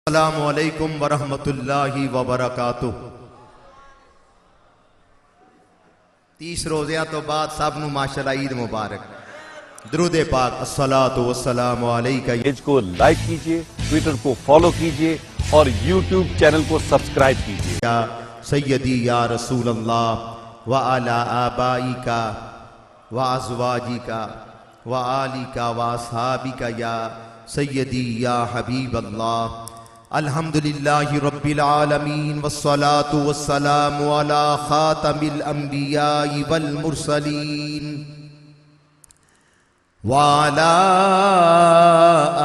अस्सलामु अलैकुम वरहमतुल्लाहि वबरकातुह। 30 रोज़ियां तो बाद सब नू माशाअल्लाह ईद मुबारक। दुरूद पाक अस्सलातु वस्सलामु अलैका। पेज को लाइक कीजिए, ट्विटर को फॉलो कीजिए और यूट्यूब चैनल को सब्सक्राइब कीजिए। या सय्यदी या रसूल अल्लाह व अला आबाइका व अज़वाजिका व आलिका व अस्हाबिका या सय्यदी या हबीब अल्लाह। अल्हम्दुलिल्लाहि रब्बिल आलमीन वस्सलातु वस्सलामु अला खातमिल अंबियाइ वल मुरसलीन व अला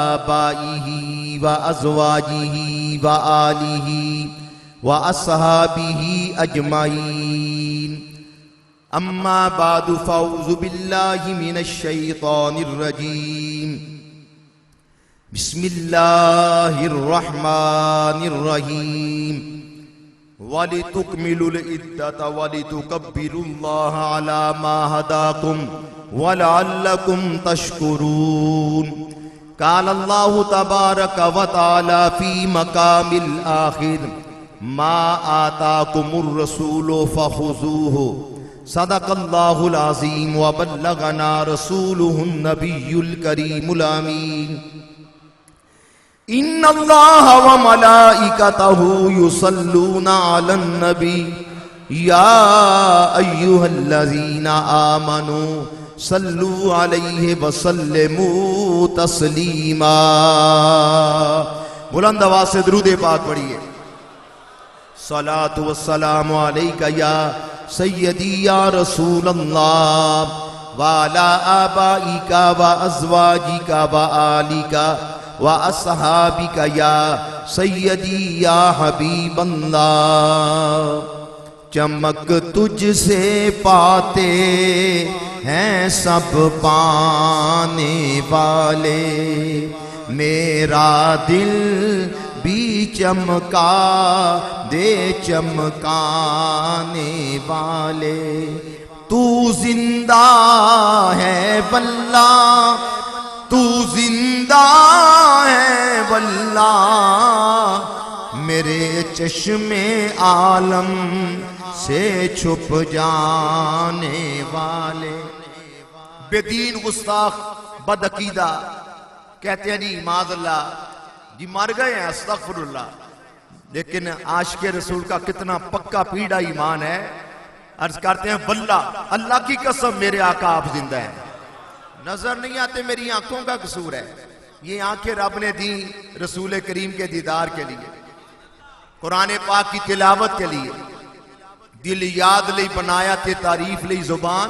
आबाइहि व अज़वाजिहि व आलिहि व अस्हाबिहि अजमाइन। अम्मा बादु फौज़ु बिल्लाहि मिनश शैतानिर रजीम। बिस्मिल्लाहिर रहमानिर रहीम। वलितुकमिलुल इद्दता वलितुकब्बिरुल्लाह अला मा हदाकुम वलअल्लकुम तशकुरून। क़ाल अल्लाहु तबारक व तआला फी मकामिल आखिर मा आताकुमुर रसूलु फखुज़ूहु सदक़ल्लाहुल अज़ीम व बल्लगना रसूलुहुन नबियुल करीमुल अमीन। इन्नल्लाह व मलाइकतहु युसल्लूना अलन नबी या अय्युहल्लज़ीना आमनू सल्लू अलैहि व सल्लिमू तस्लीमा। बुलंद आवाज से दुरूद पाक पढ़िए। सलातु वस्सलामु अलैका या सय्यदी या रसूल अल्लाह व अला आबाइका व अज़वाजिका व आलिका व अस्हाबिका या सय्यदी या हबीब अल्लाह। चमक तुझसे पाते हैं सब पाने वाले, मेरा दिल भी चमका दे चमकाने वाले। तू जिंदा है वल्लाह, तू जिंदा है वल्लाह, मेरे चश्मे आलम से छुप जाने वाले। बेदीन गुस्ताख बदअकीदा कहते हैं जी माज़अल्लाह जी मर गए हैं, अस्तगफिरुल्लाह। लेकिन आशिक़े रसूल का कितना पक्का पीढ़ा ईमान है। अर्ज करते हैं वल्लाह, अल्लाह की कसम मेरे आका आप जिंदा है। नजर नहीं आते मेरी आंखों का कसूर है। ये आंखें रब ने दी रसूल करीम के दीदार के लिए, कुरान पाक की तिलावत के लिए। दिल याद लई बनाया ते तारीफ लई जुबान,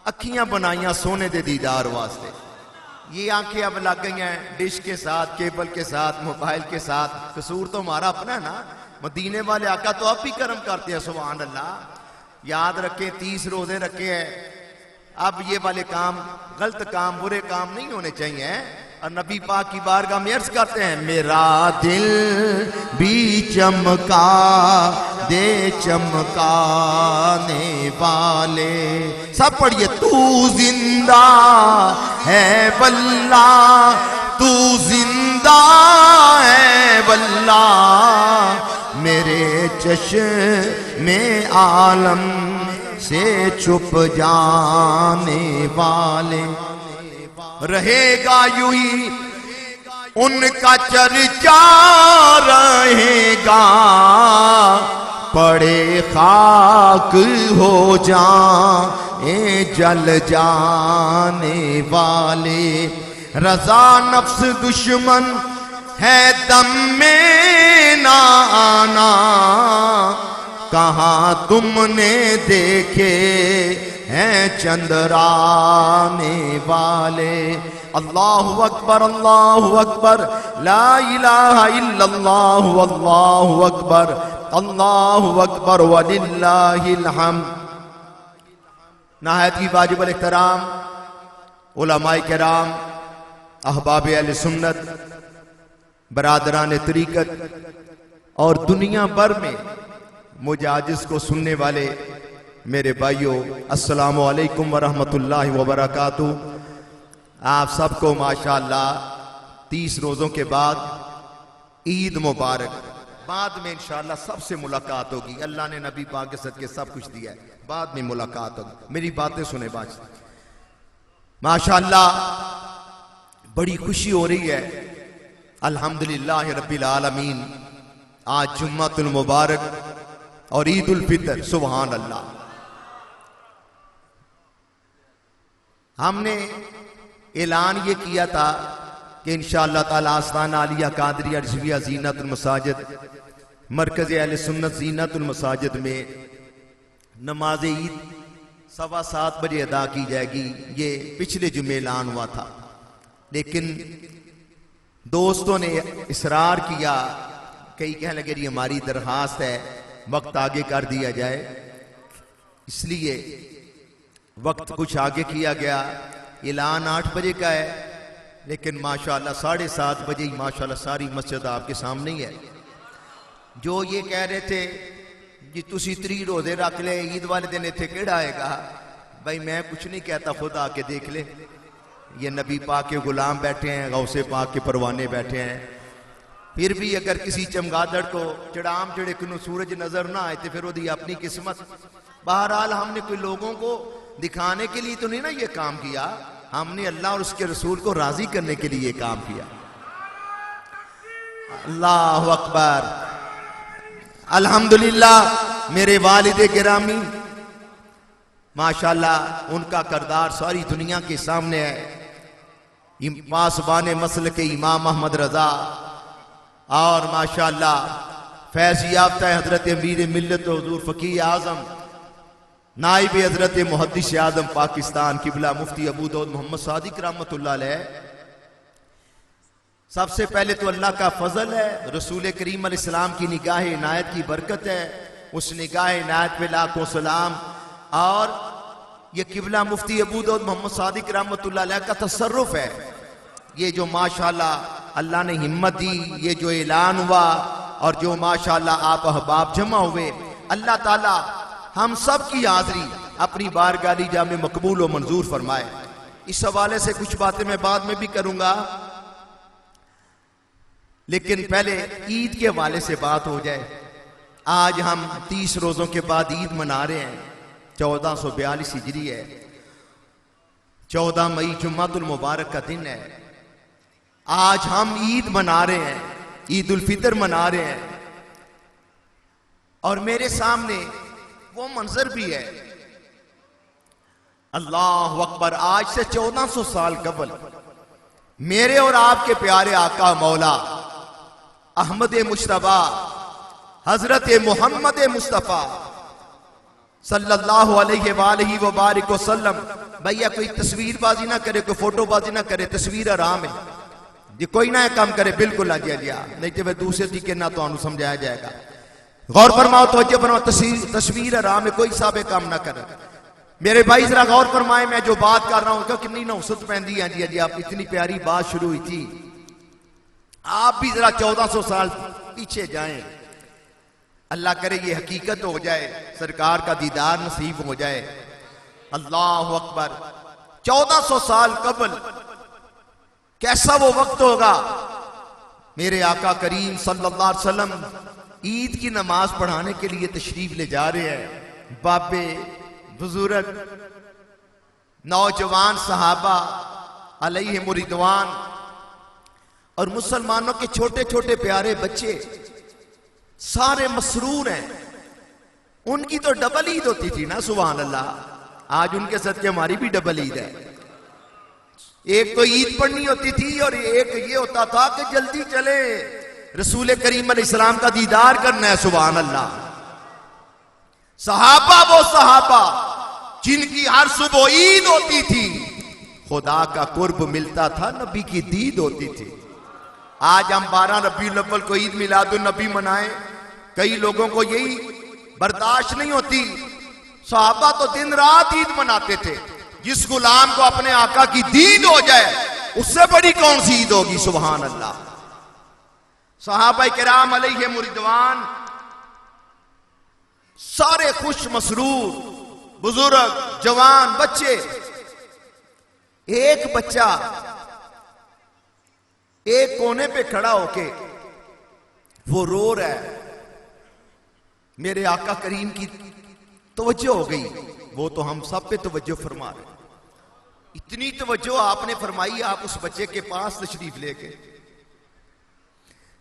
अखियां बनाइया सोने दे दीदार वास्ते। ये आंखें अब लग गई हैं डिश के साथ, केबल के साथ, मोबाइल के साथ। कसूर तो हमारा अपना है ना। मदीने वाले आका तो आप ही कर्म करते हैं, सुभान अल्लाह। याद रखें 30 रोजे रखे हैं। अब ये वाले काम, गलत काम, बुरे काम नहीं होने चाहिए। और नबी पाक की बारगाह में अर्ज करते हैं मेरा दिल भी चमका दे चमकाने वाले। सब पढ़िए। तू जिंदा है वल्लाह, तू जिंदा है वल्लाह, मेरे चश्मे आलम से छुप जाने वाले। रहेगा यूं ही उनका चर्चा रहेगा, पड़े खाक हो जाए जल जाने वाले। रजा नफ्स दुश्मन है दम में ना आना, कहाँ तुमने देखे हैं चंद्राने वाले। अल्लाहु अकबर, अल्लाहु अकबर, ला इलाहा इल्लल्लाहु, अल्लाहु अकबर, अल्लाहु अकबर वलिल्लाहिल हम्द। नहायत की वाजिबुल इहतराम उलमाए किराम, अहबाब अहले सुन्नत, बरादरान तरीकत और दुनिया भर में मुझे आजिज़ को सुनने वाले मेरे भाइयों, अस्सलामु अलैकुम वरहमतुल्लाहि वबरकातुहू। आप सबको माशाअल्लाह 30 रोज़ों के बाद ईद मुबारक। बाद में इंशाअल्लाह सबसे मुलाकात होगी। अल्लाह ने नबी पाक के सदके सब कुछ दिया है, बाद में मुलाकात होगी। मेरी बातें सुने बाज। माशाअल्लाह बड़ी खुशी हो रही है। अल्हम्दुलिल्लाह रब्बिल आलमीन। आज जुम्मतुल मुबारक और ईद उल फितर। सुभान अल्लाह। हमने ऐलान ये किया था कि इंशाअल्लाह ताला आस्ताना आलिया कादरिया रिजविया ज़ीनतुल मसाजिद मरकज़ अहले सुन्नत ज़ीनतुल मसाजिद में नमाज ईद 7:15 बजे अदा की जाएगी। ये पिछले जुमे ऐलान हुआ था, लेकिन दोस्तों ने इसरार किया। कई कहने लगे ये हमारी दरखास्त है, वक्त आगे कर दिया जाए, इसलिए वक्त कुछ आगे किया गया। ऐलान 8 बजे का है, लेकिन माशाअल्लाह 7:30 बजे ही माशाअल्लाह सारी मस्जिद आपके सामने ही है। जो ये कह रहे थे कि तुसी 3 रोजे रख ले, ईद वाले दिन इतने केड़ा आएगा, भाई मैं कुछ नहीं कहता, खुद आके देख ले। ये नबी पाक के गुलाम बैठे हैं, गौसे पाक के परवाने बैठे हैं। फिर भी अगर किसी चमगादड़ को चढ़ाम चढ़े कि सूरज नजर ना आए तो फिर वो अपनी किस्मत। बहरहाल हमने कोई लोगों को दिखाने के लिए तो नहीं ना ये काम किया, हमने अल्लाह और उसके रसूल को राजी करने के लिए काम किया। अल्लाह अकबर। अल्हम्दुलिल्लाह। मेरे वालिद गिरामी माशाअल्लाह, उनका किरदार सारी दुनिया के सामने है। पासबान मसल के इमाम अहमद रजा और माशाअल्लाह फैज़ याफ्ता हजरत अमीर मिल्लत हुजूर फकीह आजम नाइब हजरत मुहद्दिस आजम पाकिस्तान किबला मुफ्ती अबू दाऊद मोहम्मद सादिक रहमतुल्लाह अलैह। सबसे पहले तो अल्लाह का फजल है, रसूल करीम अलैहिस्सलाम की निगाह इनायत की बरकत है। उस निगाह इनायत पे लाखों सलाम। और ये किबला मुफ्ती अबू दाऊद मोहम्मद सादिक रहमतुल्लाह अलैह का तसर्रुफ है। ये जो माशाअल्लाह अल्लाह ने हिम्मत दी, ये जो ऐलान हुआ और जो माशाअल्लाह आप अहबाब जमा हुए, अल्लाह ताला हम सब की हाजिरी अपनी बारगाह निगाह में मकबूल व मंजूर फरमाए। इस हवाले से कुछ बातें मैं बाद में भी करूंगा, लेकिन पहले ईद के हवाले से बात हो जाए। आज हम 30 रोजों के बाद ईद मना रहे हैं। 1442 हिजरी है। 14 मई जुम्मतुल मुबारक का दिन है। आज हम ईद मना रहे हैं, ईद उल फितर मना रहे हैं। और मेरे सामने वो मंजर भी है। अल्लाह अकबर। आज से 1400 साल कबल मेरे और आपके प्यारे आका मौला अहमद मुश्तबा हजरत मोहम्मद मुस्तफ़ा सल्लल्लाहु अलैहि व बारिक वसल्लम। भैया कोई तस्वीरबाजी ना करे, कोई फोटोबाजी ना करे, तस्वीर आराम है जी, कोई ना काम करे, बिल्कुल ना जिया, नहीं तो वह दूसरे तरीके ना तो समझाया जाएगा। गौर फरमाओ, तवज्जो फरमाओ, तस्वीर आराम है, कोई साबे काम ना करे। मेरे भाई जरा गौर फरमाए, मैं जो बात कर रहा हूं कितनी नौसत पैंदी है जी। आप इतनी प्यारी बात शुरू हुई थी, आप भी जरा 1400 साल पीछे जाएं। अल्लाह करे ये हकीकत हो जाए, सरकार का दीदार नसीब हो जाए। अल्लाह अकबर। 1400 साल कबल कैसा वो वक्त होगा। मेरे आका करीम सल्लल्लाहु अलैहि वसल्लम ईद की नमाज पढ़ाने के लिए तशरीफ ले जा रहे हैं। बाबे बुजुर्ग नौजवान सहाबा अलैहिम रिदवान और मुसलमानों के छोटे छोटे प्यारे बच्चे सारे मसरूर हैं। उनकी तो डबल ईद होती थी ना, सुभान अल्लाह। आज उनके सदके हमारी भी डबल ईद है। एक तो ईद पढ़नी होती थी और एक ये होता था कि जल्दी चले रसूल करीम अलैहिस्सलाम का दीदार करना है। सुभान अल्लाह। सहाबा वो सहाबा जिनकी हर सुबह ईद होती थी, खुदा का कुर्ब मिलता था, नबी की दीद होती थी। आज हम 12 रबीउल अव्वल को ईद मिलादुन नबी मनाएं, कई लोगों को यही बर्दाश्त नहीं होती। सहाबा तो दिन रात ईद मनाते थे। जिस गुलाम को अपने आका की दीद हो जाए उससे बड़ी कौन सी ईद होगी। सुभान अल्लाह। सहाबा किराम अलैहिम रिदवान सारे खुश मसरूर, बुजुर्ग जवान बच्चे। एक बच्चा एक कोने पे खड़ा होके वो रो रहा है, मेरे आका करीम की तवज्जो हो गई। वो तो हम सब पे तवज्जो फरमा रहे, इतनी तवज्जो आपने फरमाई, आप उस बच्चे के पास तशरीफ लेके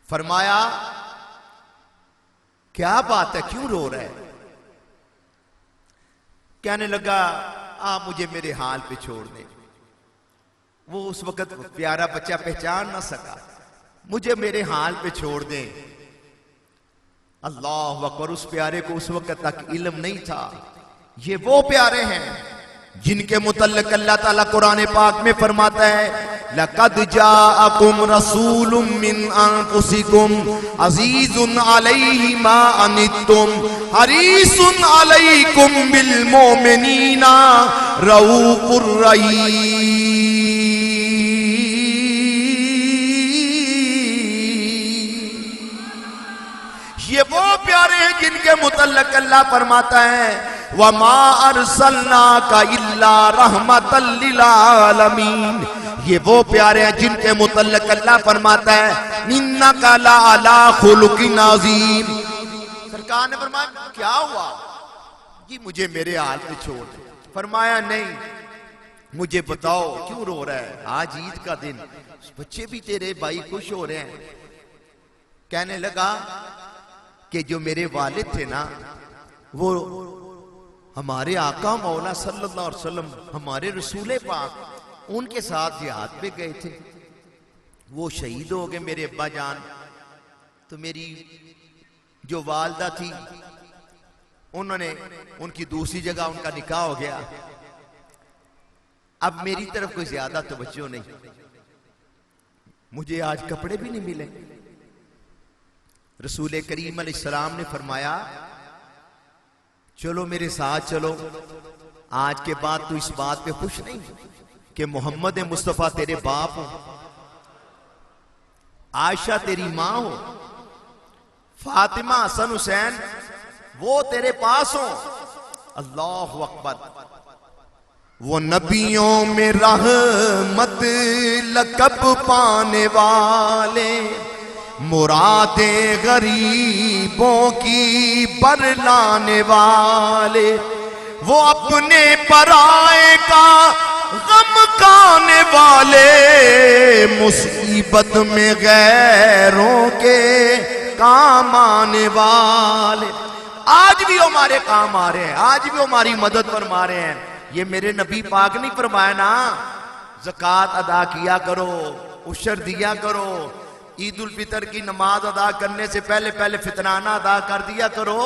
फरमाया क्या बात है, क्यों रो रहा है? कहने लगा आप मुझे मेरे हाल पे छोड़ दें। वो उस वक्त प्यारा बच्चा पहचान ना सका, मुझे मेरे हाल पे छोड़ दें। अल्लाह अकबर, उस प्यारे को उस वक्त तक इल्म नहीं था। ये वो प्यारे हैं जिनके मुतल्लिक अल्लाह ताला कुरान पाक में फरमाता है लक़द जाअकुम रसूलुम मिन अनफुसिकुम अज़ीज़ुन अलैहि मा अनित्तुम हरीसुन अलैकुम बिल मोमिनीना रऊफ़ुर रहीम। ये वो प्यारे हैं जिनके मुतल्लिक अल्लाह फरमाता है वमा अरसलनाका इल्ला रहमतल लिल आलमीन। ये वो प्यारे हैं जिनके मुतल्लिक अल्लाह फरमाता है इन्नका लअला खुलुकिन अज़ीम। सरकार ने फरमाया क्या हुआ जी, मुझे मेरे हाल पे छोड़ दे। फरमाया नहीं, मुझे बताओ क्यों रो रहा है? आज ईद का दिन, बच्चे भी तेरे भाई खुश हो रहे हैं। कहने लगा कि जो मेरे वालिद थे ना, वो हमारे आका मौला सल्लल्लाहु अलैहि वसल्लम, हमारे रसूल पाक, उनके साथ जिहाद पे गए थे, वो शहीद हो गए मेरे अब्बा जान। तो मेरी जो वालदा थी, उन्होंने उनकी दूसरी जगह उनका निकाह हो गया। अब मेरी तरफ कोई ज्यादा तवज्जो नहीं, मुझे आज कपड़े भी नहीं मिले। रसूल करीम अलैहिस्सलाम ने फरमाया चलो मेरे साथ चलो, आज के बाद तू इस बात पे खुश नहीं कि मोहम्मद मुस्तफा तेरे बाप हो, आयशा तेरी मां हो, फातिमा हसन हुसैन वो तेरे पास हो। अल्लाह अकबर। वो नबियों में रहमत लक़ब पाने वाले, मुरादे गरीबों की बरलाने वाले, वो अपने पराए का गम खाने वाले, मुसीबत में गैरों के काम आने वाले। आज भी हमारे काम आ रहे हैं, आज भी हमारी मदद फरमा रहे हैं। ये मेरे नबी पाक नहीं फरमाया ना ज़कात अदा किया करो, उशर दिया करो, ईद उल फितर की नमाज अदा करने से पहले पहले फितराना अदा कर दिया करो।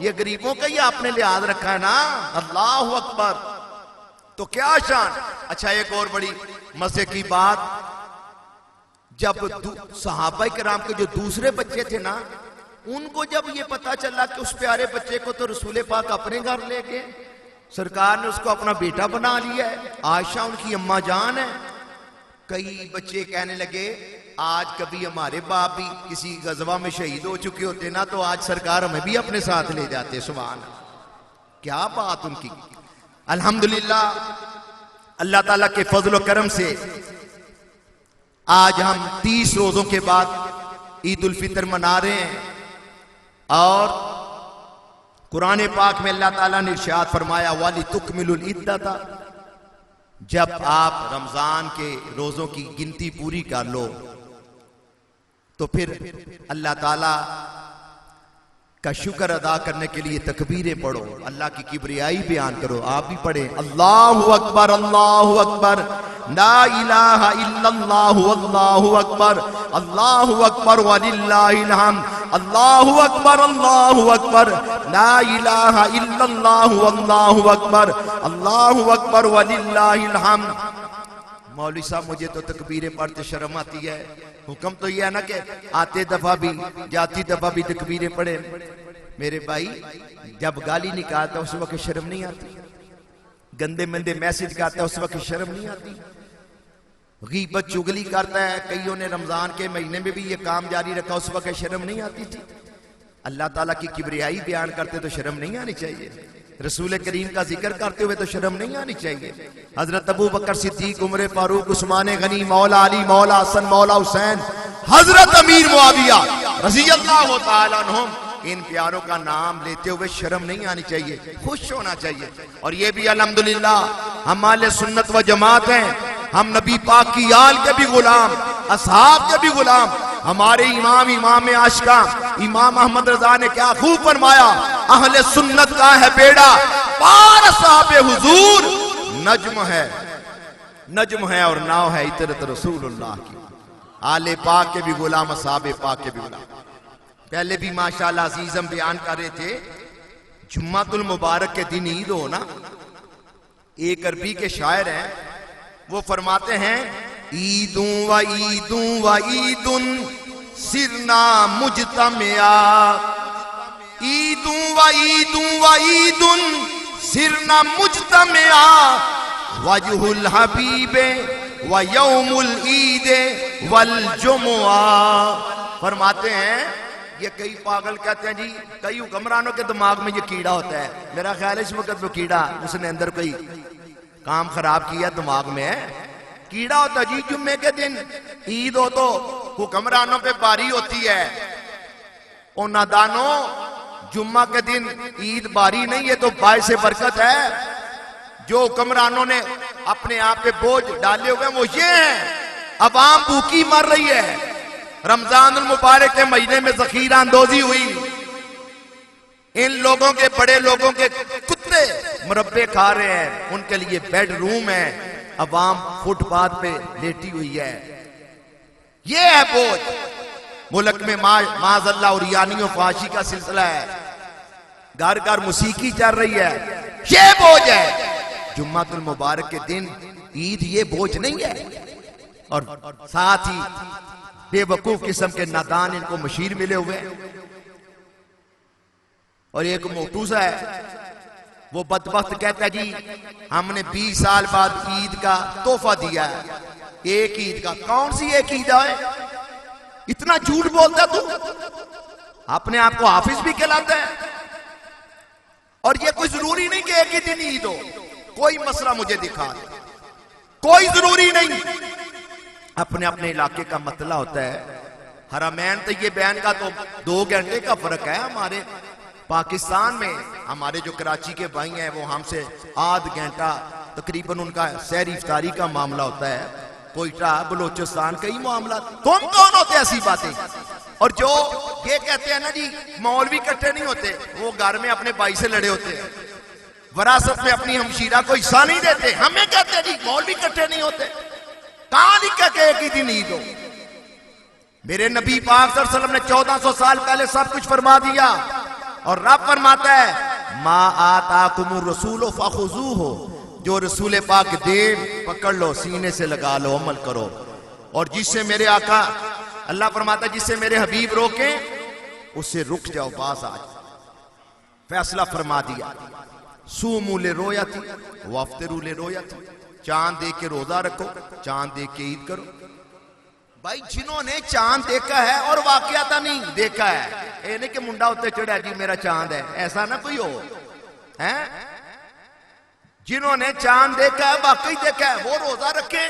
ये गरीबों का ही आपने लिहाज रखा है ना। अल्लाह अकबर। तो क्या शान। अच्छा, एक और बड़ी मजे की बात, जब सहाबा किराम के जो दूसरे बच्चे थे ना, उनको जब ये पता चला कि उस प्यारे बच्चे को तो रसूल पाक अपने घर ले गए, सरकार ने उसको अपना बेटा बना लिया है, आयशा उनकी अम्मा जान है। कई बच्चे कहने लगे आज कभी हमारे बाप भी किसी गजवा में शहीद हो चुके होते ना, तो आज सरकार हमें भी अपने साथ ले जाते। सुभान, क्या बात उनकी। अल्हम्दुलिल्लाह, अल्लाह ताला के फजल व करम से आज हम 30 रोजों के बाद ईद उल फितर मना रहे हैं। और कुरान पाक में अल्लाह ताला ने इरशाद फरमाया वाली तुकमिलुल इद्दता, जब आप रमजान के रोजों की गिनती पूरी कर लो तो फिर अल्लाह ताला का शुक्र अदा करने के लिए तकबीरें पढ़ो, अल्लाह की किबरियाई बयान करो। आप भी पढ़ें अल्लाहु अकबर, अल्लाहु अकबर, ला इलाहा इल्लल्लाहु, अल्लाहु अकबर, अल्लाहु अकबर वलिल्लाहिल हम्द, अल्लाहु अकबर, अल्लाहु अकबर, ला इलाहा इल्लल्लाहु, अल्लाहु अकबर, अल्लाहु अकबर वलिल्लाहिल हम्द। मौलवी साहब, मुझे तो तकबीरें पढ़ते शर्म आती है। हुक्म तो यह है ना कि आते दफा भी जाती दफा भी तकबीरें पढ़े। मेरे भाई, जब गाली निकालता उस वक्त शर्म नहीं आती, गंदे मंदे मैसेज करता है उस वक्त शर्म नहीं आती, गीबत चुगली करता है, कईयों ने रमजान के महीने में भी ये काम जारी रखा, उस वक्त शर्म नहीं आती थी। अल्लाह ताला की किबरियाई बयान करते तो शर्म नहीं आनी चाहिए, रसूल करीम का जिक्र करते हुए तो शर्म नहीं आनी चाहिए। हजरत अबू बकर सिद्दीक, उमर फारूक, उस्मान गनी, मौला अली, मौला हसन, मौला हुसैन, हजरत अमीर मुआविया रज़ी अल्लाह तआला अन्हुम, इन प्यारों का नाम लेते हुए शर्म नहीं आनी चाहिए, खुश होना चाहिए। और ये भी अल्हम्दुलिल्लाह हम आले सुन्नत व जमात हैं, हम नबी पाक की आल के भी गुलाम, असहाब के भी गुलाम। हमारे इमाम आशिका इमाम अहमद रजा ने क्या खूब फरमाया, अहले सुन्नत का है बेड़ा पार साहबे हुजूर, नज्म है और नाव है इतरत रसूलुल्लाह की। आले पाक के भी गुलाम, असहाबे पाक के भी गुलाम। पहले भी माशाअल्लाह अजीज हम बयान कर रहे थे, जुम्मातुल मुबारक के दिन ईद हो ना, एक अरबी के शायर हैं, वो फरमाते हैं ईदूं व ईदुन सिरना मुजतमिया, ईदूं व ईदुन सिरना मुजतमिया, वजहुल हबीबे व यौमुल ईदे वल जुमुआ। फरमाते हैं ये कई पागल कहते हैं जी, कई हुक्मरानों के दिमाग में ये कीड़ा होता है, मेरा ख्याल है इस वक्त वो कीड़ा उसने अंदर कोई काम खराब किया, दिमाग में है कीड़ा होता जी। जुम्मे के दिन ईद हो तो हुक्मरानों पे बारी होती है, ओ नादानो जुम्मा के दिन ईद बारी नहीं है तो बायस बरकत है। जो हुक्मरानों ने अपने आप पे बोझ डाले हुए वो ये हैं, अवाम भूखी मर रही है, रमजान मुबारक के महीने में जखीरा अंदोजी हुई, इन लोगों के बड़े लोगों के कुत्ते मुरब्बे खा रहे हैं, उनके लिए बेडरूम है, अवाम फुटपाथ पे लेटी हुई है। ये है बोझ। मुल्क में माज़अल्लाह और यानी और फाशी का सिलसिला है, घर घर मुसीकी चल रही है, ये बोझ है। जुम्मातुल मुबारक के दिन ईद ये बोझ नहीं है। और साथ ही बेवकूफ किस्म के नादान इनको मशीर मिले हुए हैं। और एक मोटू सा है, वो बदबख्त कहता है जी हमने 20 साल बाद ईद का तोहफा दिया है, एक ईद का। कौन सी एक ईद है? इतना झूठ बोलता तू, अपने आप को हाफिज भी कहलाता है। और ये कोई जरूरी नहीं कि एक ही दिन ईद हो, कोई मसला मुझे दिखा दे, कोई जरूरी नहीं। अपने अपने इलाके का मतला होता है। हरमैन तय्यबैन का तो 2 घंटे का फर्क है। हमारे पाकिस्तान में हमारे जो कराची के भाई हैं वो हमसे आध घंटा तकरीबन उनका सहरी इफ्तारी का मामला होता है। कोयटा बलोचिस्तान कई मामला। तुम कौन होते ऐसी बातें? और जो ये कहते हैं ना जी मौलवी इकट्ठे नहीं होते, वो घर में अपने भाई से लड़े होते हैं, वरासत में अपनी हमशीरा को हिस्सा नहीं देते। हमें कहते हैं जी मौलवी इकट्ठे नहीं होते। कहां लिखा के एक ही दिन ईद हो? मेरे नबी पाक सल्लल्लाहु अलैहि वसल्लम ने 1400 साल पहले सब कुछ फरमा दिया। और रब फरमाता है मा आताकुमुर रसूल फखुजूहु, जो रसूल पाक दे पकड़ लो, सीने से लगा लो, अमल करो। और जिससे मेरे आका अल्लाह फरमाता है जिससे मेरे हबीब रोके उससे रुक जाओ, पास आ जाओ। फैसला फरमा दिया, सूमू ले रोयती वफ्तिरू ले रोयती, चांद देख के रोजा रखो, चांद देख के ईद करो। भाई जिन्होंने चांद देखा है और वाकयाता नहीं देखा है, ये नहीं कि मुंडा उत्ते चढ़ा जी मेरा चांद है, ऐसा ना कोई हो है। जिन्होंने चांद देखा है, वाकई देखा है, वो रोजा रखे।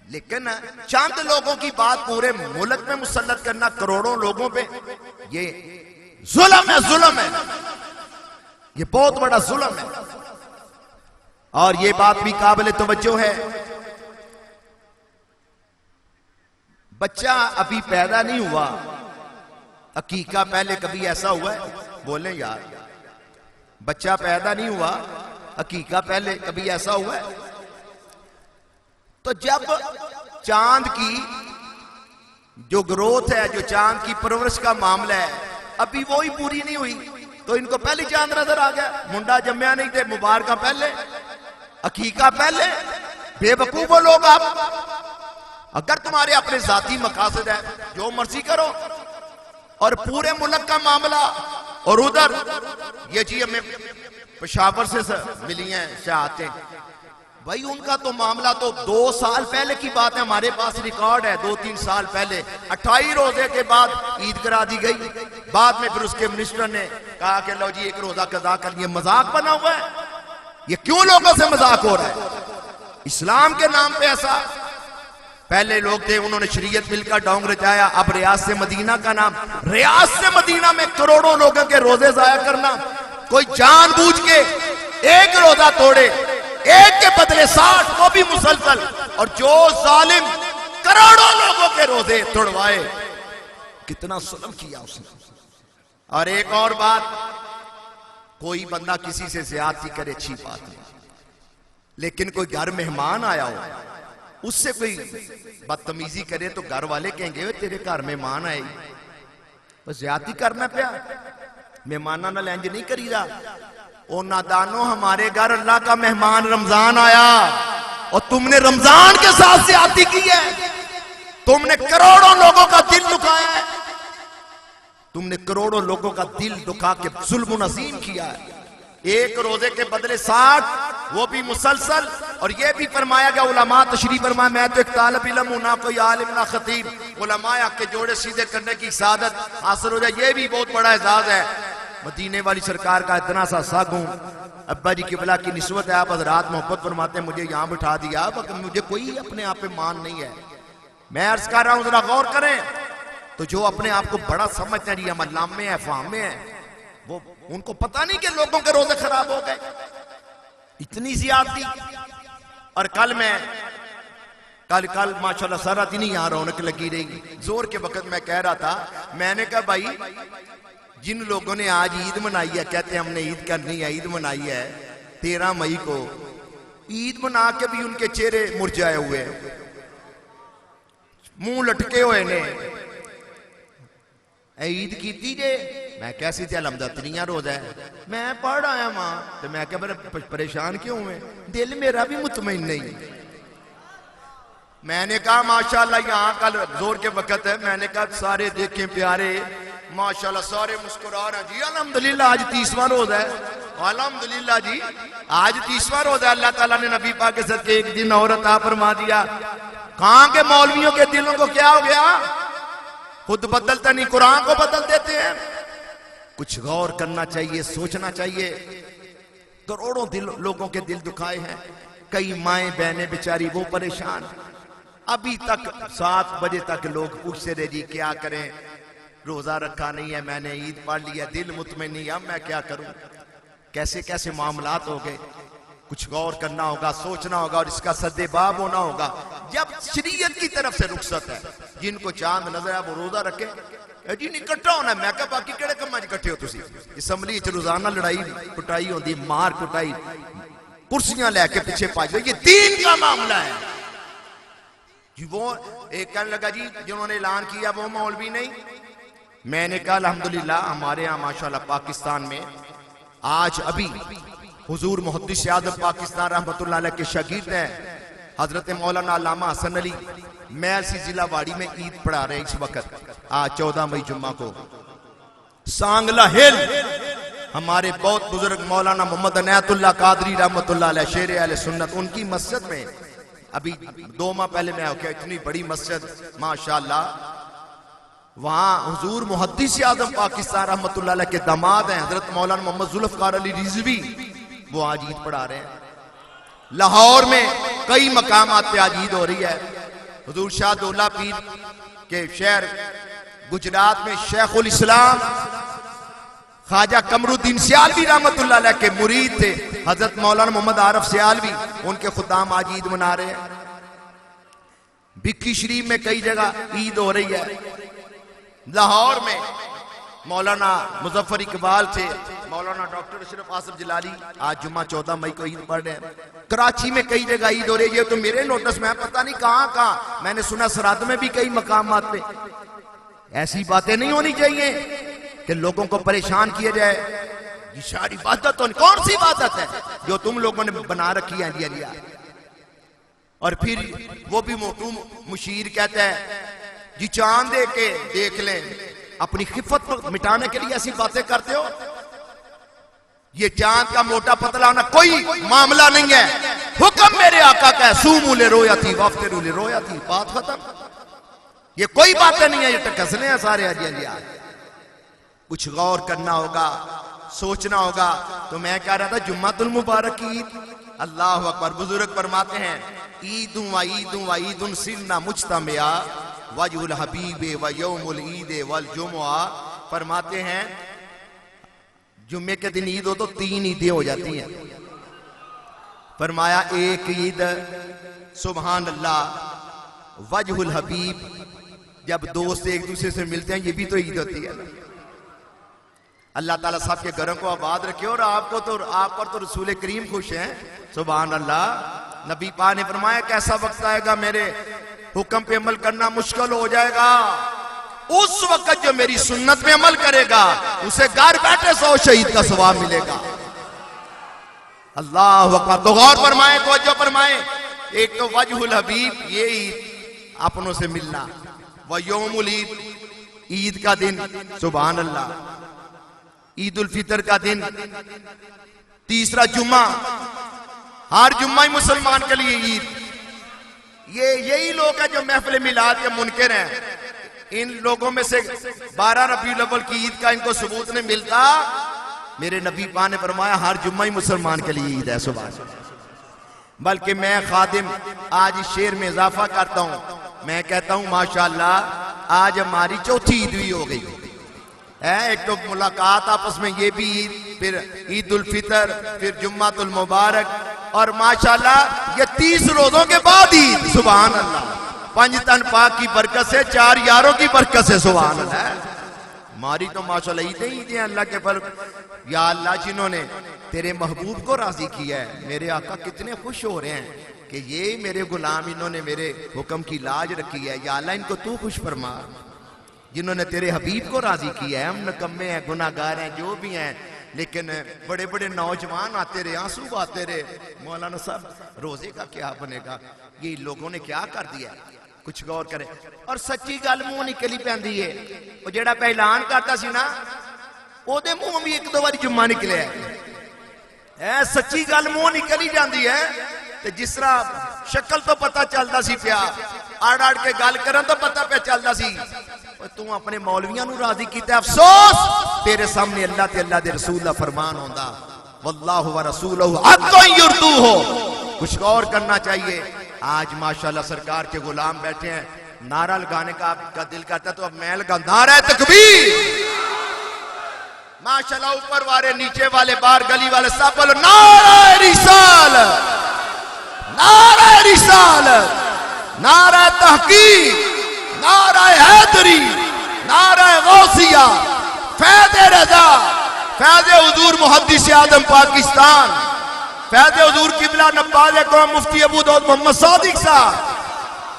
लेकिन चंद लोगों की बात पूरे मुल्क में मुसल्लत करना करोड़ों लोगों पे, ये जुल्म है, जुल्म है, ये बहुत बड़ा जुल्म है। और ये बात भी काबिल तवज्जो है, बच्चा अभी पैदा नहीं हुआ, अकीका पहले कभी ऐसा हुआ है? बोले यार, बच्चा पैदा नहीं हुआ, अकीका पहले कभी ऐसा हुआ है? तो जब चांद की जो ग्रोथ है, जो चांद की परवरिश का मामला है, अभी वो ही पूरी नहीं हुई, तो इनको पहले चांद नजर आ गया। मुंडा जम्या नहीं थे, मुबारका पहले, अकीका पहले। बेवकूफो लोग आप। अगर तुम्हारे अपने जाती मकासद है, जो मर्जी करो। और पूरे मुल्क का मामला, और उधर ये जी हमें पेशावर से मिली हैं शहादतें, भाई उनका तो मामला तो 2 साल पहले की बात है, हमारे पास रिकॉर्ड है। 2-3 साल पहले 28 रोजे के बाद ईद करा दी गई। बाद में फिर उसके मिनिस्टर ने कहा कि लो जी एक रोजा कदा कर लिए। मजाक बना हुआ है ये, क्यों लोगों से मजाक हो रहा है? इस्लाम के नाम पे ऐसा पहले लोग थे उन्होंने शरीयत मिलकर ढोंग रचाया, अब रियाज से मदीना का नाम, रियाज से मदीना में करोड़ों लोगों के रोजे जाया करना। कोई जानबूझ के एक रोजा तोड़े, एक के बदले 60, वो भी मुसलसल, और जो जालिम करोड़ों लोगों के रोजे तोड़वाए, कितना जुल्म किया उसने। और एक और बात, कोई बंदा किसी से ज्यादती करे अच्छी बात नहीं, लेकिन कोई घर मेहमान आया हो उससे कोई बदतमीजी करे तो घर वाले कहेंगे वे तेरे घर मेहमान आए, बस ज्यादती करना पिया, मेहमाना ना लैंज नहीं करीदा। ओ नादानो, हमारे घर अल्लाह का मेहमान रमजान आया और तुमने रमजान के साथ ज्यादती की है, तुमने करोड़ों लोगों का दिल दुखाया है, तुमने करोड़ों लोगों का दिल दुखा के जुल्म नसीम किया है। एक रोजे के बदले 60, वो भी मुसलसल। और ये भी फरमाया गया, उलमा तशरीफ फरमाया, मैं तो एक तालिब इल्म हूं, ना कोई आलिम ना खतीब, उलमा के जोड़े सीधे करने की सादत हासिल हो जाए, ये भी बहुत बड़ा एजाज है। मदीने वाली सरकार का इतना सा साग हूं, अब्बा जी किबला की निस्बत है, आप हजरात मोहब्बत फरमाते हैं, मुझे यहां बिठा दिया, मुझे कोई अपने आप पे मान नहीं है। मैं अर्ज कर रहा हूं, जरा गौर करें, तो जो अपने आप को बड़ा समझते हैं, हम अल्लामे हैं, फाहमे हैं, वो उनको पता नहीं कि लोगों के रोजे खराब हो गए, इतनी ज्यादती। और कल माशाल्लाह सारा दिन ही यहां रौनक लगी रही। जोर के वक्त मैं कह रहा था, मैंने कहा भाई जिन लोगों ने आज ईद मनाई है, कहते हैं हमने ईद करनी है, ईद मनाई है 13 मई को, ईद मना के भी उनके चेहरे मुरझाए हुए, मुंह लटके हुए ने, ईद की जे, मैं कैसी थे अलहमदुलिल्लाह रोजा है, मैं पढ़ आया मां, तो मैं क्या परेशान क्यों हुए, दिल मेरा भी मुतमईन नहीं। मैंने कहा माशाल्लाह, यहाँ कल जोर के वक्त है, मैंने कहा सारे देखें प्यारे, माशाल्लाह सारे मुस्कुरा रहे हैं जी, अल्हम्दुलिल्लाह आज 30वां रोजा है, अल्हम्दुलिल्लाह जी आज 30वां रोजा, अल्लाह ताला ने नबी पाक के सदके एक दिन और अता फरमा दिया। कहां के मौलवियों के दिलों को क्या हो गया, खुद बदलता नहीं, कुरान को बदल देते हैं। कुछ गौर करना चाहिए, सोचना चाहिए। करोड़ों लोगों के दिल दुखाए हैं, कई माएं बहनें बेचारी वो परेशान, अभी तक 7 बजे तक लोग पूछते रहे जी क्या करें, रोजा रखा नहीं है, मैंने ईद पढ़ लिया, दिल मुतमईन नहीं, अब मैं क्या करूं। कैसे कैसे मामलात हो गए, कुछ गौर करना होगा, सोचना होगा, और इसका सद्देबाब होना होगा। जब शरीयत की तरफ से रुखसत है, जिनको चांद नजर है वो रोजा रखे, जी नहीं इकट्ठा होना। मैं क्या बाकी केड़े कम्मां च इकट्ठे हो तुसी, असैम्बली च रोजाना लड़ाई कुटाई होती, मार कुटाई, कुर्सियां लेके पीछे पाज, ये दीन का मामला है जी। वो एक कहने लगा जी जिन्होंने ऐलान किया वो मौलवी नहीं। मैंने कहा अल्हम्दुलिल्लाह हमारे यहाँ माशाल्लाह पाकिस्तान में आज अभी हुजूर मुहद्दिस आज़म पाकिस्तान रहमतुल्लाह अलैह के शागिर्द हैं हजरत मौलाना अल्लामा हसन अली, महसी जिला वाड़ी में ईद पढ़ा रहे इस वक्त। आज 14 मई जुम्मा को सांगला हिल हमारे बहुत बुजुर्ग मौलाना मोहम्मद अनायतुल्लाह कादरी रहमतुल्लाह अलैह शेर अहले सुन्नत, उनकी मस्जिद में अभी 2 माह पहले मैं होके, इतनी बड़ी मस्जिद माशाल्लाह, वहां हुजूर मुहद्दिस आज़म पाकिस्तान रहमतुल्लाह अलैह के दामाद हैं हजरत मौलाना मोहम्मद जुल्फकार अली रिजवी, वो आज ईद पढ़ा रहे हैं। लाहौर में कई मकामात पे आज ईद हो रही है। हुजूर शाह दौला पीर के शहर गुजरात में शेखुल इस्लाम ख्वाजा कमरुद्दीन सियालवी रहमतुल्लाह अलैह के मुरीद थे हजरत मौलाना मोहम्मद आरफ सियालवी, उनके खुदाम आज ईद मना रहे हैं। भिक्की शरीफ में कई जगह ईद हो रही है। लाहौर में मौलाना मुजफ्फर इकबाल थे, मौलाना डॉक्टर अशरफ आसिफ जिलाली आज जुम्मा 14 मई को ईद पढ़ रहे हैं। कराची में कई जगह ईद हो रही है, तो मेरे नोटिस में पता नहीं कहां कहां, मैंने सुना सराद में भी कई मकामात पे। ऐसी बातें नहीं होनी चाहिए कि लोगों को परेशान किया जाए। ये सारी इबादत कौन सी इबादत है जो तुम लोगों ने बना रखी है लिया। और फिर वो भी मोटू मुशीर कहता है जी चांद दे के देख लें, अपनी खिफत को मिटाने के लिए ऐसी बातें करते हो। ये चांद का मोटा पतला होना कोई मामला नहीं है, हुक्म मेरे आका का है, सूमूले रोया थी वाफ्तिरूले रोया थी, बात खत्म। ये कोई बातें नहीं है, ये टकसने हैं सारे अजिया। कुछ गौर करना होगा, सोचना होगा। तो मैं कह रहा था जुम्मतुल मुबारक की ईद, अल्लाह अकबर। बुजुर्ग फरमाते हैं ईदुन व ईदुन व ईदुन सिरना मुज्तमिया वजहुल हबीबे व यौमुल ईदे वल जुमुआ। फरमाते हैं जुम्मे के दिन ईद हो तो 3 ईदें हो जाती हैं। फरमाया एक ईद सुभान अल्लाह वजहुल हबीब, जब दोस्त एक दूसरे से मिलते हैं, ये भी तो ईद होती है। अल्लाह ताला सबके घरों को आबाद रखे और आप पर तो रसूल करीम खुश हैं। सुभान अल्लाह। नबी पाक ने फरमाया कैसा वक्त आएगा मेरे हुक्म पे अमल करना मुश्किल हो जाएगा, उस वक्त जो मेरी सुन्नत पे अमल करेगा उसे घर बैठे 100 शहीद का सवाब मिलेगा। अल्लाह अकबर। तो गौर फरमाए, तवज्जो फरमाए। एक तो वजहुल हबीब, ये ईद अपनों से मिलना, व यौमुल ईद, ईद का दिन, सुभान अल्लाह, ईद उल फितर का दिन, तीसरा जुम्मा, हर जुम्मा ही मुसलमान के लिए ईद। यही लोग हैं जो महफिल मिलाद के मुनकर हैं। इन लोगों में से 12 रबीउल अव्वल की ईद का इनको सबूत नहीं मिलता। मेरे नबी पाक ने फरमाया हर जुम्मा ही मुसलमान के लिए ईद है। सुभान। बल्कि मैं खादिम आज इस शेर में इजाफा करता हूं, मैं कहता हूं माशाअल्लाह आज हमारी चौथी ईद भी हो गई है। एक तो मुलाकात आपस में, ये भी ईद, फिर ईद उल फितर, फिर जुम्मातुल मुबारक, और माशाअल्लाह ये 30 रोजों के बाद ईद। सुभान अल्लाह। 5 तन पाक की बरकत से, 4 यारों की बरकत से, सुभान अल्लाह। हमारी तो माशाअल्लाह ईदें ईदें अल्लाह के फल। या अल्लाह जिन्होंने तेरे महबूब को राजी किया है, मेरे आका कितने खुश हो रहे हैं कि ये मेरे गुलाम, इन्होंने मेरे हुक्म की लाज रखी है। या अल्लाह इनको तू खुश फरमा। जिन्होंने तेरे हबीब को राजी किया है, हम नकम्मे हैं, गुनाहगार हैं, जो भी हैं, लेकिन बड़े बड़े नौजवान आते रहे, आंसू आते रहे, मौलाना साहब रोजे का क्या बनेगा, ये लोगों ने क्या कर दिया। कुछ गौर करे। और सच्ची गल मुंह निकली पैंदी है। वो जेड़ा ऐलान करता सी ना, ओदे मुंह भी 1-2 बार जुम्मा निकले है। सच्ची गल मुंह निकल ही जाती है। ते जिस तरह शक्ल तो पता चलता सी पिया, आड़ आड़ के गल करन तो पता पे चलता सी। तू अपने मौलवियां नू राजी कीता, अफसोस तेरे सामने अल्लाह ते अल्लाह दे रसूल दा फरमान होंदा, वल्लाहु व रसूलुहु हक़्क़ुन युर्दूहु। कुछ गौर करना चाहिए। आज माशाल्लाह सरकार के गुलाम बैठे हैं, नारा लगाने का आपका दिल करता तो अब मैं लगा, नारा तकबीर। माशाल्लाह ऊपर वाले, नीचे वाले, बाहर गली वाले, सब बोलो नारा रिसालत, नारा रिसालत, नारा तहकीक, नारा हैदरी, नारा गौसिया, फैज़े रज़ा, फैज़े हुजूर मुहद्दिस आज़म पाकिस्तान, फैज़े हुजूर किबला नब्बाज़ कौम मुफ्ती अबू दाऊद मोहम्मद सादिक साहब,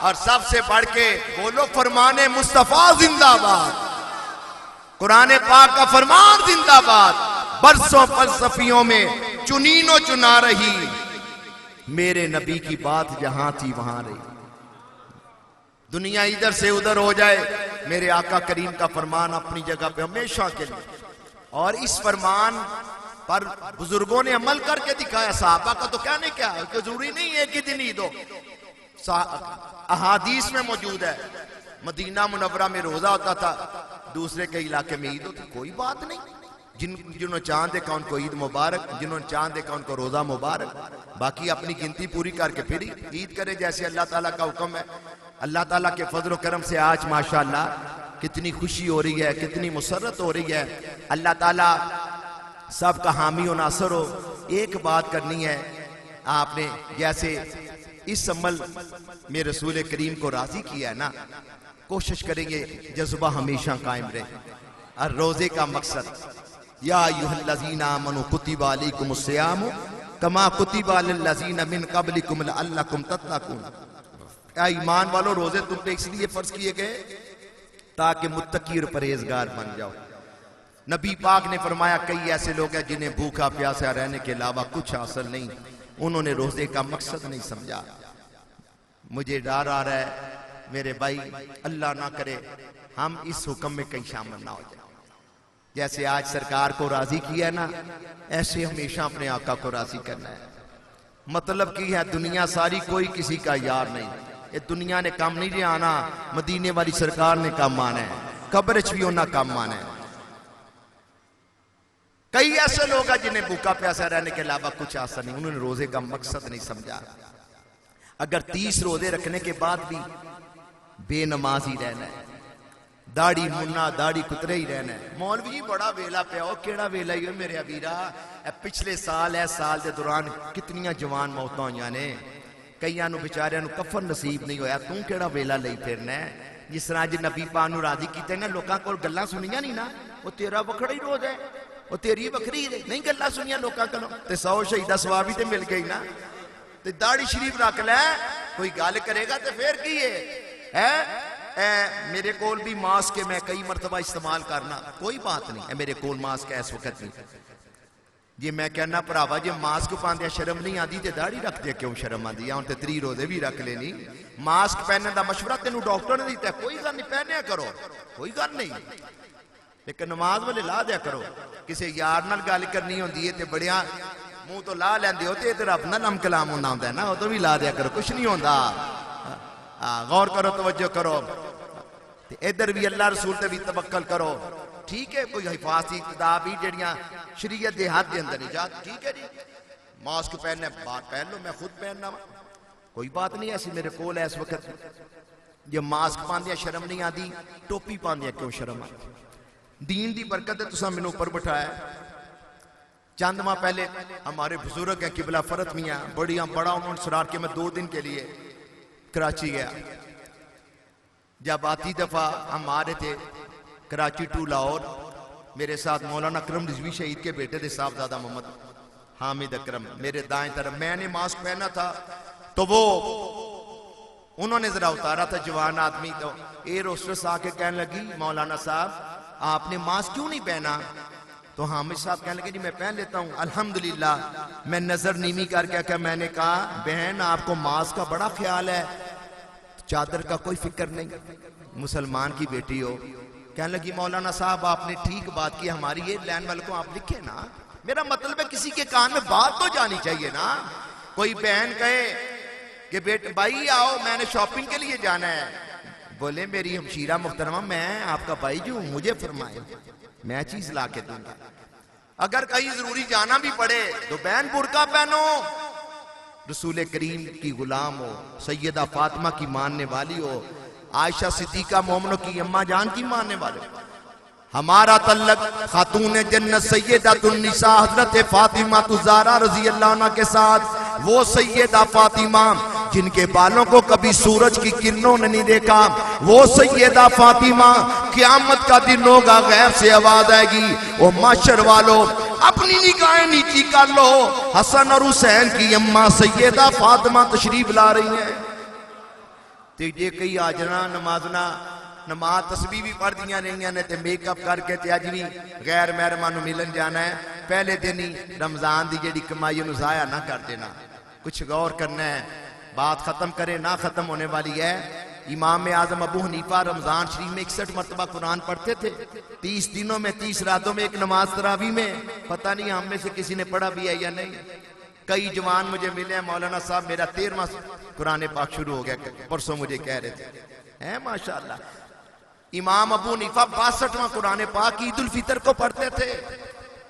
और सबसे बढ़ के बोलो फरमाने मुस्तफा जिंदाबाद, कुरान पाक का फरमान जिंदाबाद। बरसों फलसफियों में चुनीनो चुना रही, मेरे नबी की बात जहां थी वहां रही। दुनिया इधर से उधर हो जाए, मेरे आका करीम का फरमान अपनी जगह पे हमेशा के लिए। और इस फरमान पर बुजुर्गों ने अमल करके दिखाया। साहबा का तो कहने क्या है, जरूरी नहीं है कि दिन ईद हो। अहादीस में मौजूद है, मदीना मुनव्वरा में रोजा होता था, दूसरे के इलाके में ईद होती, कोई बात नहीं। जिन्होंने चांद देखा उनको ईद मुबारक, जिन्होंने चांद देखा उनको रोजा मुबारक। बाकी अपनी गिनती पूरी करके फिर ईद करे जैसे अल्लाह ताला का हुक्म है। अल्लाह ताला के फजल करम से आज माशाअल्लाह कितनी खुशी हो रही है, कितनी मुसर्रत हो रही है। अल्लाह ताला सबका हामी और नासर हो। एक बात करनी है आपने, जैसे इस अमल में रसूल करीम को राजी किया है ना, कोशिश करेंगे जज्बा हमेशा कायम रहे। और रोजे का मकसद, या अय्युहल्लज़ीना आमनू कुतिबा अलैकुमुस सियाम कमा कुतिबा अलल्लज़ीना मिन क़ब्लिकुम लअल्लकुम तत्तक़ून। ईमान वालों, रोजे तुम पे इसलिए फर्ज किए गए ताकि मुत्तकी और परहेजगार बन जाओ। नबी पाक ने फरमाया कई ऐसे लोग हैं जिन्हें भूखा प्यासा रहने के अलावा कुछ हासिल नहीं, उन्होंने रोजे का मकसद नहीं समझा। मुझे डर आ रहा है मेरे भाई, अल्लाह ना करे हम इस हुक्म में कहीं शामिल ना हो जाए। जैसे आज सरकार को राजी किया है ना, ऐसे हमेशा अपने आका को राजी करना है। मतलब की है दुनिया सारी कोई किसी का यार नहीं। ये दुनिया ने काम नहीं आना, मदीने वाली सरकार ने काम आना है, कब्र च भी उन्हें काम आना है। कई ऐसे लोग हैं जिन्हें भूखा प्यासा रहने के अलावा कुछ आशा नहीं, उन्होंने रोजे का मकसद नहीं समझा। अगर 30 रोजे रखने के बाद भी बेनमाज ही रहना है, दाढ़ी मुन्ना दाढ़ी कुतरे ही रहना है। मौलवी जी बड़ा वेला पिया, ओ केड़ा वेला ही हो मेरे अबीरा। पिछले साल इस साल के दौरान कितनियां जवान मौतां होईयां ने, कईयां नूं बेचारियां नूं कफन नसीब नहीं होया, तू केड़ा वेला लई फिरना है। जिस तरह अज नबी पाक नूं राजी कीते ना, लोकां कोल गल्लां सुनियां नहीं ना, वो तेरा वखड़ा ही रोज है, वो तेरी वखरी नहीं गल्लां सुनियां लोकां कोलों, ते 100 शहीदा सवाब ही ते मिल गई ना। ते दाढ़ी शरीफ रख लै, कोई गल करेगा तो फिर की है? मेरे कोल भी मास्क है, मैं कई मरतबा इस्तेमाल करना, कोई बात नहीं है, मेरे कोल मास्क है इस वक्त नहीं। जे मैं कहना भरावा जे मास्क पांदे शर्म नहीं आती तो दाढ़ी रखते क्यों शर्म आती है? हम तो 3 रोजे भी रख लेनी। मास्क पहनने का मशवरा तेन डॉक्टर ने दिता, कोई गल नहीं, पहनिया करो, कोई गल नहीं, एक नमाज वाले ला दिया करो। किसी यार नाल गल करनी होंदी है तो बड़िया मुंह तो ला लेंदे हो, तो रब नाल हम कलाम होना होंदा है ना, उदों भी ला दिया करो, कुछ नहीं होंदा। गौर करो, तवज्जो करो, इधर भी अल्लाह रसूल ते भी तवक्कल करो। ठीक है, कोई हिफाजती इक़्तिदा भी जड़ियां शरीयत दे हद दे अंदर इजाद, ठीक है जी। मास्क पहनने बात पहन लो, मैं खुद पहनना वा, कोई बात नहीं ऐसी मेरे कोल है इस वक्त। जे मास्क पांदिया शर्म नहीं आती, टोपी पांदिया क्यों शर्म आती? दीन की बरकत है, तुसा मैनू ऊपर बिठाया। चंद माह पहले हमारे बुजुर्ग है किबला फरत मियाँ, बड़ा उन्होंने सरार के, मैं 2 दिन के लिए कराची गया। जब आती दफा हम आ रहे थे कराची टू लाहौर, मेरे साथ मौलाना अकरम रिजवी शहीद के बेटे थे साहबजादा मोहम्मद हामिद अकरम, मेरे दाएं तरफ। मैंने मास्क पहना था तो वो उन्होंने जरा उतारा था, जवान आदमी, तो एयर होस्टेस आके कहने लगी मौलाना साहब आपने मास्क क्यों नहीं पहना? तो हामिद साहब कहने लगे जी मैं पहन लेता हूँ अल्हम्दुलिल्लाह। मैं नजर नीमी करके क्या, मैंने कहा बहन आपको मास्क का बड़ा ख्याल है, चादर का कोई फिक्र नहीं, मुसलमान की बेटी हो। कहने लगी मौलाना साहब आपने ठीक बात की, हमारी ये लैंड वाले को आप लिखे ना, मेरा मतलब है किसी के कान में बात तो जानी चाहिए ना। कोई बहन कहे कि बेटे भाई आओ मैंने शॉपिंग के लिए जाना है, बोले मेरी हमशीरा मुहतरमा मैं आपका भाई जो हूं, मुझे फरमाए मैं चीज ला के दूंगा। अगर कहीं जरूरी जाना भी पड़े तो बहन बुर्का पहनो, रसूल करीम की गुलाम हो, सैयदा फातिमा की मानने वाली हो, आयशा सिद्दीका मोमनों की अम्मा जान की मानने वाले। हमारा तल्लक खातून जन्नत सैयदातुन निसा हजरत फातिमा ज़हरा रजी अल्लाह अन्हा के साथ, वो सैयदा फातिमा जिनके बालों को कभी सूरज की किरणों ने नहीं देखा, वो सैयदा फातिमा क़यामत का दिन होगा, गैब से आवाज आएगी ओ माशर वालों अपनी निगाहें नीची कर लो, हसन और हुसैन की अम्मा सैयदा फातिमा तशरीफ ला रही हैं। ते जे कई आजना नमाजना नमाज तस्बीह भी पढ़ दिया रही ने, मेकअप करके ते अज भी गैर महरमा नूं मिलन जाना है, पहले दिन ही रमजान की जिहड़ी कमाई उन्होंने जाया ना कर देना। कुछ गौर करना है, बात खत्म करे ना खत्म होने वाली है। इमाम आजम अबू हनीफा रमजान शरीफ में 61 मरतबा कुरान पढ़ते थे, 30 दिनों में 30 रातों में एक नमाज तरावी में। पता नहीं हम में से किसी ने पढ़ा भी है या नहीं। कई जवान मुझे मिले हैं, मौलाना साहब मेरा 13वां कुरान पाक शुरू हो गया, परसों मुझे कह रहे थे हैं माशाअल्लाह। इमाम अबू हनीफा 62वां कुरान पाक ईद उल फितर को पढ़ते थे।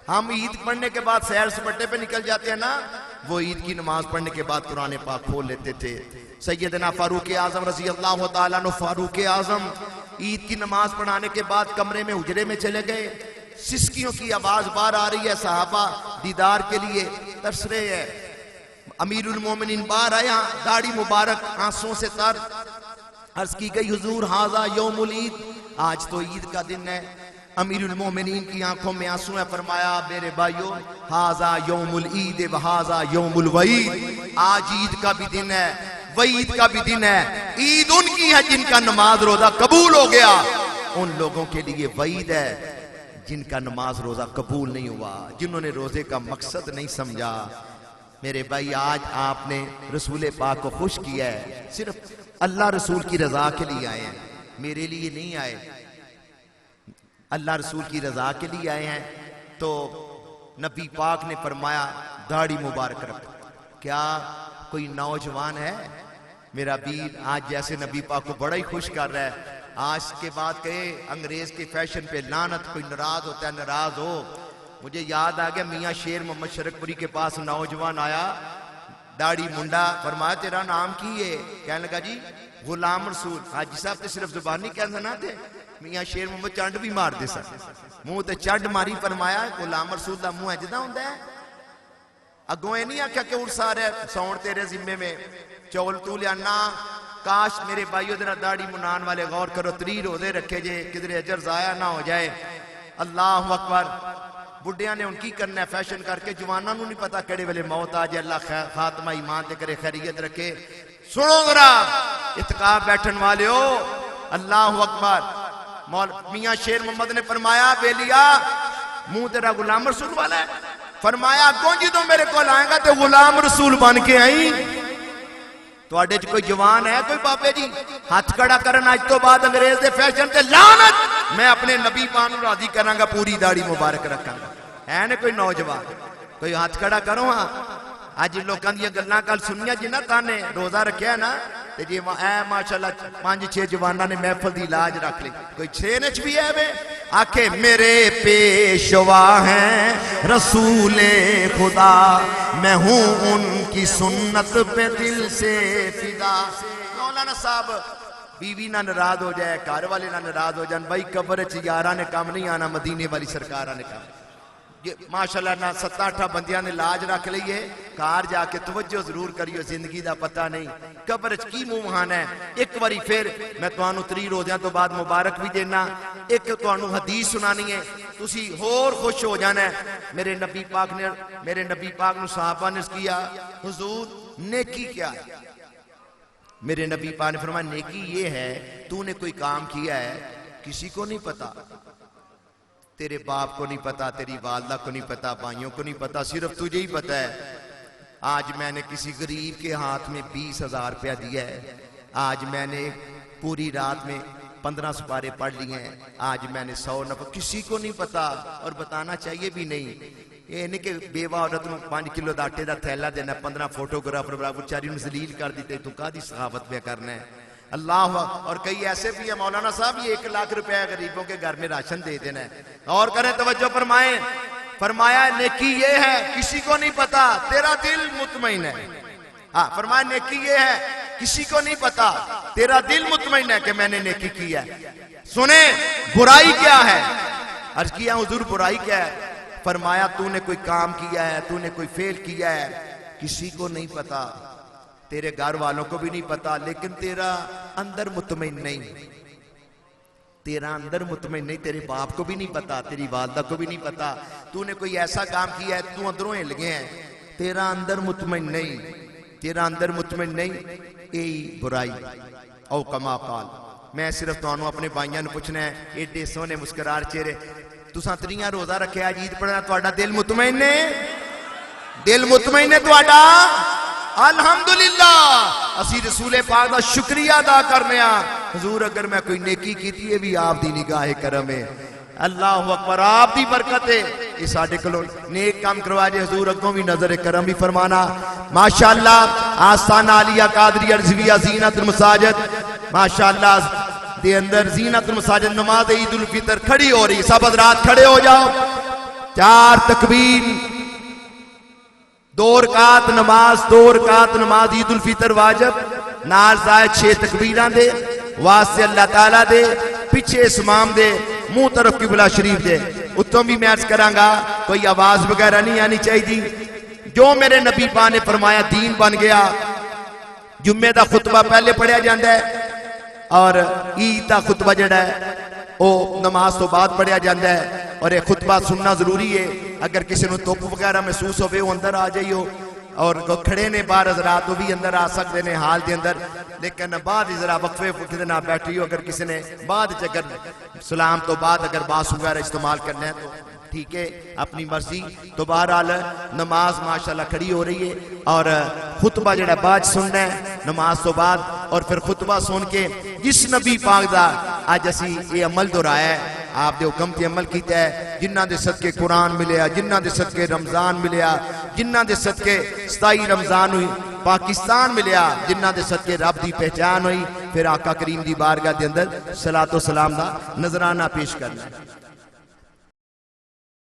हम ईद पढ़ने के बाद सैर सपाटे पे निकल जाते हैं ना, वो ईद की नमाज पढ़ने के बाद कुरान पाक खोल लेते थे। सैयदना फारूक आजम रजी अल्लाह तआला अन्हु, फारूक आजम ईद की नमाज पढ़ाने के बाद कमरे में हुजरे में चले गए, सिसकियों की आवाज बाहर आ रही है, सहाबा दीदार के लिए तरस रहे हैं। अमीरुल मोमिनीन बाहर आया, दाढ़ी मुबारक आंसुओं से तर, अर्ज की गई हुजूर हाजा यौमुल ईद, आज तो ईद का दिन है। अमीरुल मोमिनीन की आंखों में आंसू है, फरमाया मेरे भाइयों हाजा यौमुल ईद व हाजा यौमुल वईद, आज ईद का भी दिन है, वईद का भी दिन है। ईद उनकी है जिनका नमाज रोजा कबूल हो गया, उन लोगों के लिए वईद है जिनका नमाज रोजा कबूल नहीं हुआ, जिन्होंने रोजे का मकसद नहीं समझा। मेरे भाई आज आपने रसूल पाक को खुश किया है, सिर्फ अल्लाह रसूल की रजा के लिए आए हैं, मेरे लिए नहीं आए, अल्लाह रसूल की रजा के लिए आए हैं। तो नबी पाक ने फरमाया दाढ़ी मुबारक रख। क्या कोई नौजवान है मेरा वीर आज जैसे नबी पाक को बड़ा ही खुश कर रहा है? आज के बाद कहे अंग्रेज के फैशन पे लानत, कोई नाराज होता है नाराज हो। मुझे याद आ गया मियाँ शेर मोहम्मद शरकपुरी के पास नौजवान आया, दाढ़ी मुंडा। फरमाया तेरा नाम की है? कहने लगा जी गुलाम रसूल। हाजी साहब तो सिर्फ जुबानी कहते ना थे, मियाँ शेर मुहम्मद चंड भी मारते सन, मुंह ते चंड मारी। फरमाया गुलाम रसूल का मुंह अजदा होंदा है? अगों ये नहीं आख्या कि उड़ सारे सौण तेरे जिम्मे में चौल तू लियाना। काश मेरे भाइयों जरा दाढ़ी मुनान वाले गौर करो, 3 रोजे रखे जे किधरे अजर जाया ना हो जाए। अल्लाह अकबर। बुढ़िया ने उनकी करना फैशन करके, जवाना नहीं पता केड़े वेले मौत आ जाए। अल्लाह खात्मा ईमान ते करे, खैरियत रखे। सुनो जरा इत्काफ बैठन वाले हो, अल्लाह अकबर। मियाँ शेर मोहम्मद ने फरमाया बेलिया मुंह तेरा गुलाम रसूल वाला है? फरमाया अगों जो मेरे को आएगा तो गुलाम रसूल बन के आई। तुहाडे च कोई जवान है कोई बाबे जी हाथ खड़ा करन अज तो बाद अंग्रेज दे फैशन ते लानत? मैं अपने नबी पाक नूं राजी करांगा, पूरी दाढ़ी मुबारक रखांगा। है ने कोई नौजवान? कोई हाथ खड़ा करो। हाँ अज लोगों दी गल्लां कल सुनिया जिन्ना ताने रोजा रखिया ना ते जी ऐ माशाअल्लाह 5-6 जवाना ने महफिल दी लाज रख ली। कोई 6 च भी है वे आखे मेरे पेशवा हैं रसूले खुदा, मैं हूं उनकी सुन्नत पे दिल से फिदा। मौलाना साहब बीवी ना नाराज हो जाए, घर वाले ना नाराज हो जाए, भाई कब्र च यारा ने काम नहीं आना, मदीने वाली सरकार ने काम। ये माशाअल्लाह ना 7-8 बंदियां ने लाज रख ली है। कार जाके तवज्जो जरूर करियो, जिंदगी का पता नहीं कब्र च की मुंह बहाना है। एक बारी फिर मैं तुहानू 3 रोज़ियां तो बाद मुबारक भी देना। एक तुहानू हदीस सुनानी है, तुसी होर खुश हो जाना है। मेरे नबी पाक नू सहाबा ने किया हुजूर नेकी क्या है? मेरे नबी पाक ने फरमाया नेकी ये है तूने कोई काम किया है किसी को नहीं पता, तेरे बाप को नहीं पता, तेरी वालदा को नहीं पता, भाइयों को नहीं पता, सिर्फ तुझे ही पता है। आज मैंने किसी गरीब के हाथ में 20,000 रुपया दिया है, आज मैंने पूरी रात में 15 सुपारे पढ़ लिए हैं, आज मैंने 100 नफर, किसी को नहीं पता और बताना चाहिए भी नहीं। ये नहीं कि बेवा औरत को 5 किलो का आटे का थैला देना, 15 फोटोग्राफर बराबर बेचारी ने जलील कर दी, तू कादी सखावत पे करना है। अल्लाह। और कई ऐसे भी है मौलाना साहब ये 1 लाख रुपया गरीबों के घर में राशन दे देना है। और करें तवज्जो फरमाएं, फरमाया नेकी ये है किसी को नहीं पता, तेरा दिल मुतमईन है। हाँ फरमाया नेकी ये है किसी को नहीं पता, तेरा दिल मुतमईन है कि मैंने नेकी की है। सुने बुराई क्या है? अर्ज किया हुजूर बुराई क्या है? फरमाया तूने कोई काम किया है, तूने कोई फेल किया है, किसी को नहीं पता, तेरे घर वालों को भी नहीं पता, लेकिन तेरा अंदर मुतमईन नहीं, तेरा अंदर मुतमईन नहीं, तेरे बाप को भी नहीं पता, तेरी वालदा को भी नहीं पता, तूने कोई ऐसा काम किया है तू अंदरों हिल गया है, तेरा अंदर मुतमईन नहीं, तेरा अंदर मुतमईन नहीं, यही बुराई। औ कमा काल। मैं सिर्फ तुहानू अपने भाइयों ने पूछना है, एडे सोहने मुस्कुरार चेहरे, तुसां 3 रोजा रखे अज ईद पढ़ना, तुहाडा दिल मुतमईन ने? दिल मुतमईन ने तुहाडा? अल्हम्दुलिल्लाह असी रसूले पाक दा शुक्रिया अदा करने। हुजूर अगर मैं कोई नेकी कीती है भी आप दी निगाह करम है। अल्लाह अकबर, आप दी बरकत है ये साडे कोलों नेक काम करवा जे। हुजूर अगों भी नजर करम भी फरमाना। माशाअल्लाह आस्ताना आलिया कादरिया रिजविया ज़ीनतुल मसाजिद माशाअल्लाह दे अंदर ज़ीनतुल मसाजिद नमाज ईद उल फितर खड़ी हो रही। सब हज़रात खड़े हो जाओ। 4 तकबीर 2 रकात नमाज ईद उल फितर वाजिब नाल जायद 6 तकबीरां दे वास्ते अल्लाह ताला दे, पिछे इमाम दे, मुंह तरफ किबला शरीफ दे। उत्तों भी मैं अर्ज करांगा कोई आवाज वगैरह नहीं आनी चाहिए। जो मेरे नबी पाक ने फरमाया दीन बन गया। जुम्मे का खुतबा पहले पढ़िया जाता है और ईद का खुतबा जड़ा है वो नमाज तो बाद पढ़िया जाता है। और यह खुतबा सुनना जरूरी है। अगर किसी को धुप वगैरह महसूस हो अंदर आ जाइयो, और खड़े ने बाहर हज़रात वो भी अंदर आ सकते हैं हाल के अंदर, लेकिन बाद जरा वक्फे फुकते ना बैठियो। अगर किसी ने बाद अगर सलाम तो बाद अगर बास वगैरह इस्तेमाल करना है तो ठीक है, अपनी मर्जी। तो बहरहाल नमाज माशाल्लाह खड़ी हो रही है और खुतबा जड़ा बाद सुनना है नमाज तो बाद। और फिर खुतबा सुन के जिस नबी पाक दा अज असी ये अमल दोहराया है, आप दे हुक्म ते अमल किया है, जिन्हां दे सदके कुरान मिलिया, जिन्हां दे सदके रमजान मिलिया, जिन्हां दे सदके 27 रमजान हुई पाकिस्तान मिलिया, जिन्हां दे सदके रब दी पहचान हुई, फिर आका करीम दी बारगाह दे अंदर सलातो सलाम दा नजराना पेश करना।